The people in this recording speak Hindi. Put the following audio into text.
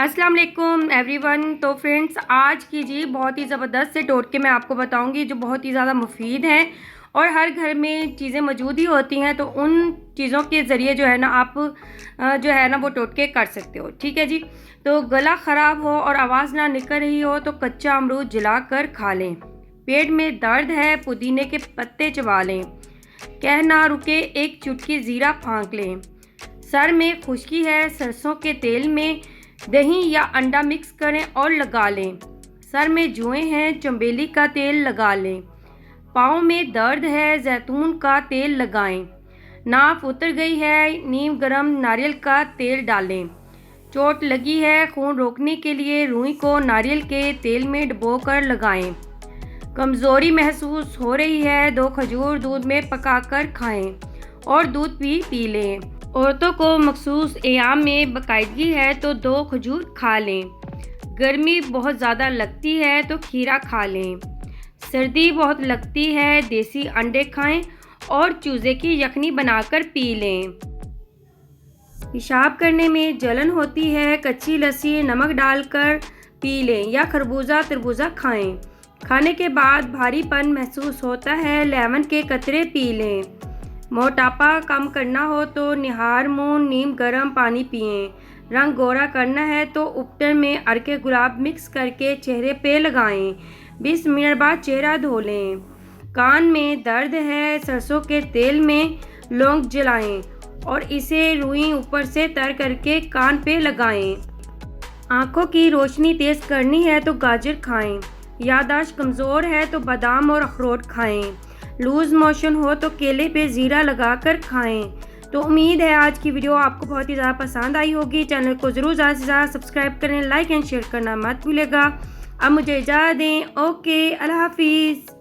अस्सलाम वालेकुम एवरीवन। तो फ्रेंड्स, आज की जी बहुत ही ज़बरदस्त से टोटके मैं आपको बताऊंगी जो बहुत ही ज़्यादा मुफीद हैं और हर घर में चीज़ें मौजूद ही होती हैं। तो उन चीज़ों के ज़रिए जो है ना आप जो है ना वो टोटके कर सकते हो। ठीक है जी। तो गला ख़राब हो और आवाज़ ना निकल रही हो तो कच्चा अमरूद जला कर खा लें। पेट में दर्द है पुदीने के पत्ते चबा लें। कह ना रुके एक चुटकी ज़ीरा फाँक लें। सर में खुश्की है सरसों के तेल में दही या अंडा मिक्स करें और लगा लें। सर में जुएँ हैं चमेली का तेल लगा लें। पाँव में दर्द है जैतून का तेल लगाएं। नाक उतर गई है नीम गरम नारियल का तेल डालें। चोट लगी है खून रोकने के लिए रुई को नारियल के तेल में डुबोकर लगाएं। कमज़ोरी महसूस हो रही है 2 खजूर दूध में पकाकर खाएं और दूध पी लें। औरतों को मखसूस एयाम में बाकायदगी है तो 2 खजूर खा लें। गर्मी बहुत ज़्यादा लगती है तो खीरा खा लें। सर्दी बहुत लगती है देसी अंडे खाएं और चूज़े की यखनी बनाकर पी लें। पेशाब करने में जलन होती है कच्ची लस्सी नमक डालकर पी लें या खरबूजा तरबूजा खाएं। खाने के बाद भारीपन महसूस होता है लेमन के कतरे पी लें। मोटापा कम करना हो तो निहार मून नीम गर्म पानी पिएं। रंग गोरा करना है तो उपटन में अरके गुलाब मिक्स करके चेहरे पे लगाएं। 20 मिनट बाद चेहरा धो लें। कान में दर्द है सरसों के तेल में लौंग जलाएं और इसे रुई ऊपर से तर करके कान पे लगाएं। आँखों की रोशनी तेज़ करनी है तो गाजर खाएं। याददाश्त कमज़ोर है तो बादाम और अखरोट खाएं। लूज़ मोशन हो तो केले पे ज़ीरा लगाकर खाएं। तो उम्मीद है आज की वीडियो आपको बहुत ही ज़्यादा पसंद आई होगी। चैनल को ज़रूर ज़्यादा से ज़्यादा सब्सक्राइब करें, लाइक एंड शेयर करना मत भूलिएगा। अब मुझे इजाज़त दें। ओके, अल्लाह हाफिज़।